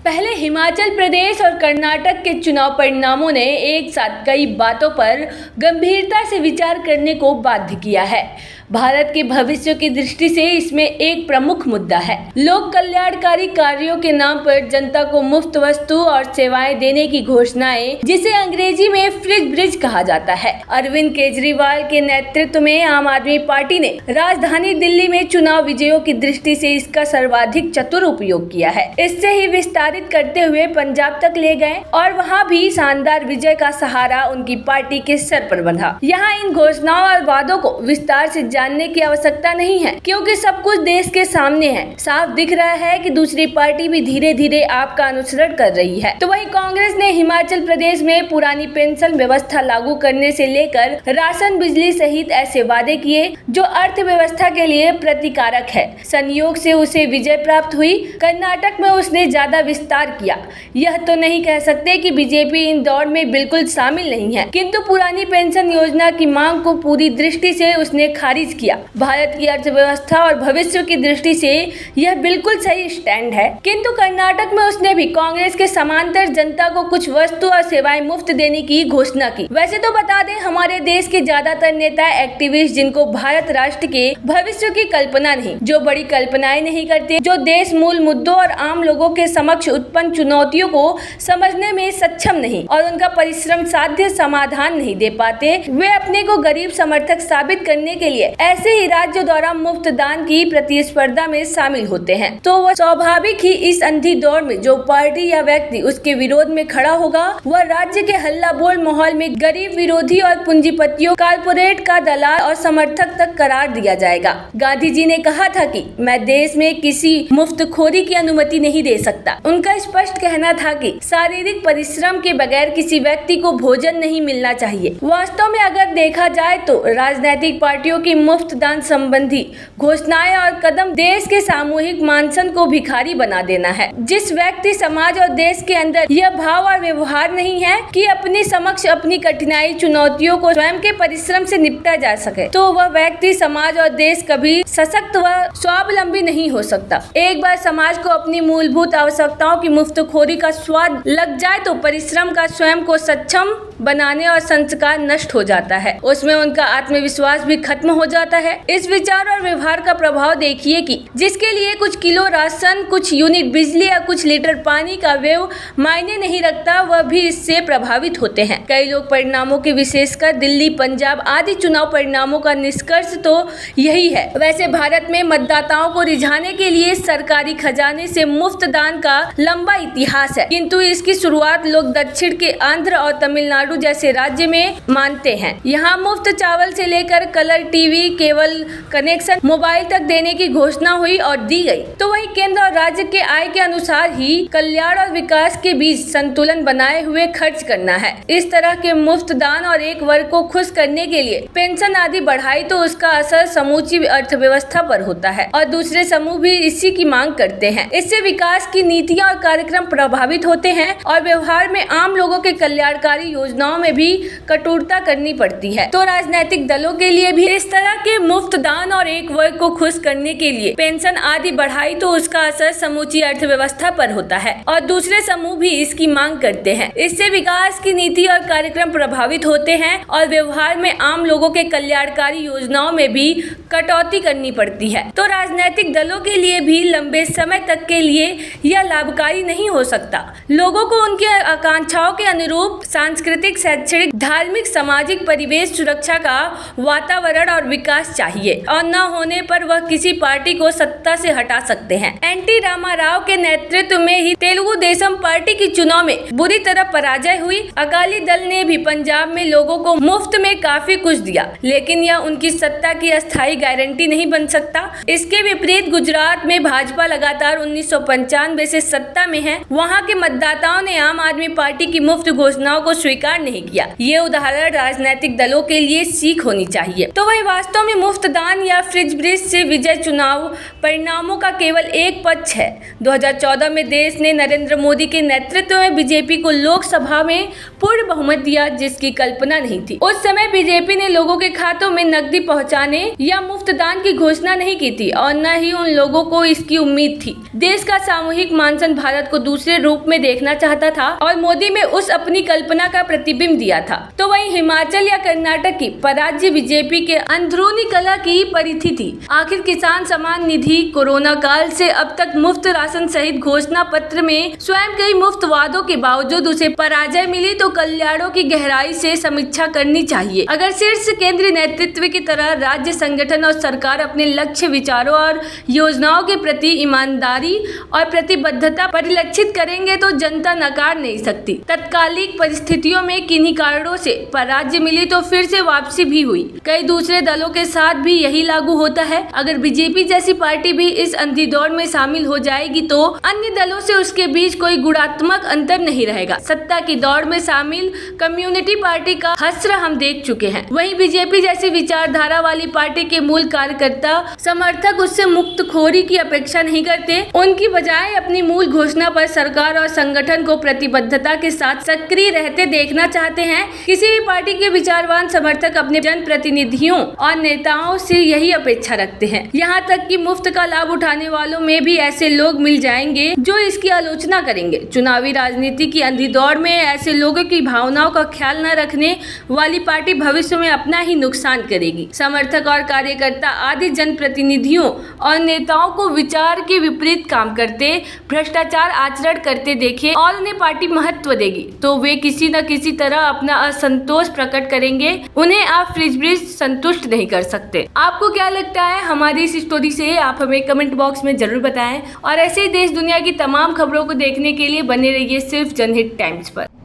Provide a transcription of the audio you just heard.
पहले हिमाचल प्रदेश और कर्नाटक के चुनाव परिणामों ने एक साथ कई बातों पर गंभीरता से विचार करने को बाध्य किया है। भारत के भविष्य की दृष्टि से इसमें एक प्रमुख मुद्दा है। लोक कल्याणकारी कार्यों के नाम पर जनता को मुफ्त वस्तु और सेवाएं देने की घोषणाएं, जिसे अंग्रेजी में फ्री ब्रिज कहा जाता है। अरविंद केजरीवाल के नेतृत्व में आम आदमी पार्टी ने राजधानी दिल्ली में चुनाव विजयों की दृष्टि से इसका सर्वाधिक चतुर उपयोग किया है। इससे ही विस्तारित करते हुए पंजाब तक ले गए और वहां भी शानदार विजय का सहारा उनकी पार्टी के सर पर बंधा। यहाँ इन घोषणाओं और वादों को विस्तार से जानने की आवश्यकता नहीं है, क्योंकि सब कुछ देश के सामने है। साफ दिख रहा है कि दूसरी पार्टी भी धीरे धीरे आपका अनुसरण कर रही है। तो वहीं कांग्रेस ने हिमाचल प्रदेश में पुरानी पेंशन व्यवस्था लागू करने से लेकर राशन, बिजली सहित ऐसे वादे किए जो अर्थव्यवस्था के लिए प्रतिकारक है। संयोग से उसे विजय प्राप्त हुई। कर्नाटक में उसने ज्यादा विस्तार किया। यह तो नहीं कह सकते कि बीजेपी इन दौड़ में बिल्कुल शामिल नहीं है, किंतु पुरानी पेंशन योजना की मांग को पूरी दृष्टि से उसने खारिज किया। भारत की अर्थव्यवस्था और भविष्य की दृष्टि से यह बिल्कुल सही स्टैंड है, किंतु कर्नाटक में उसने भी कांग्रेस के समांतर जनता को कुछ वस्तु और सेवाएं मुफ्त देने की घोषणा की। वैसे तो बता दें, हमारे देश के ज्यादातर नेता एक्टिविस्ट, जिनको भारत राष्ट्र के भविष्य की कल्पना नहीं, जो बड़ी कल्पनाएं नहीं करते, जो देश मूल मुद्दों और आम लोगों के समक्ष उत्पन्न चुनौतियों को समझने में सक्षम नहीं और उनका परिश्रम साध्य समाधान नहीं दे पाते, वे अपने को गरीब समर्थक साबित करने के लिए ऐसे ही राज्यों द्वारा मुफ्त दान की प्रतिस्पर्धा में शामिल होते हैं। तो वह स्वाभाविक ही इस अंधी दौड़ में जो पार्टी या व्यक्ति उसके विरोध में खड़ा होगा, वह राज्य के हल्ला बोल माहौल में गरीब विरोधी और पूंजीपतियों, कारपोरेट का दलाल और समर्थक तक करार दिया जाएगा। गांधी जी ने कहा था कि मैं देश में किसी मुफ्तखोरी की अनुमति नहीं दे सकता। उनका स्पष्ट कहना था कि शारीरिक परिश्रम के बगैर किसी व्यक्ति को भोजन नहीं मिलना चाहिए। वास्तव में अगर देखा जाए तो राजनीतिक पार्टियों की मुफ्त दान संबंधी घोषणाएं और कदम देश के सामूहिक मानसन को भिखारी बना देना है। जिस व्यक्ति, समाज और देश के अंदर यह भाव और व्यवहार नहीं है कि अपनी समक्ष अपनी कठिनाई, चुनौतियों को स्वयं के परिश्रम से निपटा जा सके, तो वह व्यक्ति, समाज और देश कभी सशक्त व स्वावलंबी नहीं हो सकता। एक बार समाज को अपनी मूलभूत आवश्यकताओं की मुफ्तखोरी का स्वाद लग जाए तो परिश्रम का स्वयं को सक्षम बनाने और संस्कार नष्ट हो जाता है। उसमें उनका आत्मविश्वास भी खत्म हो जाता है। इस विचार और व्यवहार का प्रभाव देखिए कि जिसके लिए कुछ किलो राशन, कुछ यूनिट बिजली या कुछ लीटर पानी का व्यय मायने नहीं रखता, वह भी इससे प्रभावित होते हैं। कई लोग परिणामों के, विशेषकर दिल्ली, पंजाब आदि चुनाव परिणामों का निष्कर्ष तो यही है। वैसे भारत में मतदाताओं को रिझाने के लिए सरकारी खजाने से मुफ्त दान का लंबा इतिहास है, किंतु इसकी शुरुआत लोग दक्षिण के आंध्र और तमिलनाडु जैसे राज्य में मानते हैं। यहाँ मुफ्त चावल से लेकर colour TV, cable connection, mobile तक देने की घोषणा हुई और दी गई। तो वही केंद्र और राज्य के आय के अनुसार ही कल्याण और विकास के बीच संतुलन बनाए हुए खर्च करना है। इस तरह के मुफ्त दान और एक वर्ग को खुश करने के लिए पेंशन आदि बढ़ाई तो उसका असर समूची अर्थव्यवस्था पर होता है और दूसरे समूह भी इसी की मांग करते हैं। इससे विकास की नीतियाँ और कार्यक्रम प्रभावित होते हैं और व्यवहार में आम लोगों के कल्याणकारी योजनाओं में भी कठोरता करनी पड़ती है। तो राजनीतिक दलों के लिए भी इस तरह के मुफ्त दान और एक वर्ग को खुश करने के लिए पेंशन आदि बढ़ाई तो उसका असर समूची अर्थव्यवस्था पर होता है और दूसरे समूह भी इसकी मांग करते हैं। इससे विकास की नीति और कार्यक्रम प्रभावित होते हैं और व्यवहार में आम लोगों के कल्याणकारी योजनाओं में भी कटौती करनी पड़ती है। तो राजनीतिक दलों के लिए भी लंबे समय तक के लिए यह लाभकारी नहीं हो सकता। लोगों को उनकी आकांक्षाओं के अनुरूप सांस्कृतिक, शैक्षणिक, धार्मिक, सामाजिक परिवेश, सुरक्षा का वातावरण और विकास चाहिए और न होने पर वह किसी पार्टी को सत्ता से हटा सकते हैं। एनटी रामाराव के नेतृत्व में ही तेलुगु देशम पार्टी की चुनाव में बुरी तरह पराजय हुई। अकाली दल ने भी पंजाब में लोगों को मुफ्त में काफी कुछ दिया, लेकिन यह उनकी सत्ता की अस्थायी गारंटी नहीं बन सकता। इसके विपरीत गुजरात में भाजपा लगातार 1995 से सत्ता में है। वहाँ के मतदाताओं ने आम आदमी पार्टी की मुफ्त घोषणाओं को स्वीकार स्वीकार नहीं किया। ये उदाहरण राजनीतिक दलों के लिए सीख होनी चाहिए। तो वही वास्तव में मुफ्त दान या फ्रिज ब्रिज से विजय चुनाव परिणामों का केवल एक पक्ष है। 2014 में देश ने नरेंद्र मोदी के नेतृत्व में बीजेपी को लोकसभा में पूर्ण बहुमत दिया, जिसकी कल्पना नहीं थी। उस समय बीजेपी ने लोगों के खातों में नकदी पहुंचाने या मुफ्त दान की घोषणा नहीं की थी और न ही उन लोगों को इसकी उम्मीद थी। देश का सामूहिक मानसन भारत को दूसरे रूप में देखना चाहता था और मोदी में उस अपनी कल्पना का प्रतिबिंब दिया था। तो वहीं हिमाचल या कर्नाटक की पराजय बीजेपी के अंदरूनी कला की परिधि थी। आखिर किसान सम्मान निधि, कोरोना काल से अब तक मुफ्त राशन सहित घोषणा पत्र में स्वयं कई मुफ्त वादों के बावजूद उसे पराजय मिली, तो कल्याणों की गहराई से समीक्षा करनी चाहिए। अगर शीर्ष केंद्रीय नेतृत्व की तरह राज्य संगठन और सरकार अपने लक्ष्य, विचारों और योजनाओं के प्रति ईमानदारी और प्रतिबद्धता परिलक्षित करेंगे तो जनता नकार नहीं सकती। तत्कालिक परिस्थितियों में किन्हीं कारणों से पराजय मिली तो फिर से वापसी भी हुई। कई दूसरे दलों के साथ भी यही लागू होता है। अगर बीजेपी जैसी पार्टी भी इस अंधी दौड़ में शामिल हो जाएगी तो अन्य दलों से उसके बीच कोई गुणात्मक अंतर नहीं रहेगा। सत्ता की दौड़ में शामिल कम्युनिटी पार्टी का हश्र हम देख चुके हैं। वहीं बीजेपी जैसी विचारधारा वाली पार्टी के मूल कार्यकर्ता समर्थक उससे मुक्तखोरी की अपेक्षा नहीं करते। उनकी बजाय अपनी मूल घोषणा पर सरकार और संगठन को प्रतिबद्धता के साथ सक्रिय रहते देखना चाहते हैं। किसी भी पार्टी के विचारवान समर्थक अपने जनप्रतिनिधियों और नेताओं से यही अपेक्षा रखते हैं। यहाँ तक कि मुफ्त का लाभ उठाने वालों में भी ऐसे लोग मिल जाएंगे जो इसकी आलोचना करेंगे। चुनावी राजनीति की अंधी दौड़ में ऐसे लोगों की भावनाओं का ख्याल न रखने वाली पार्टी भविष्य में अपना ही नुकसान करेगी। समर्थक और कार्यकर्ता आदि जनप्रतिनिधियों और नेताओं को विचार के विपरीत काम करते, भ्रष्टाचार आचरण करते देखे और उन्हें पार्टी महत्व देगी तो वे किसी न किसी तरह अपना असंतोष प्रकट करेंगे। उन्हें आप फ्रिज ब्रिज संतुष्ट नहीं कर सकते। आपको क्या लगता है हमारी इस स्टोरी से? आप हमें कमेंट बॉक्स में जरूर बताएं और ऐसे ही देश दुनिया की तमाम खबरों को देखने के लिए बने रहिए सिर्फ जनहित टाइम्स पर।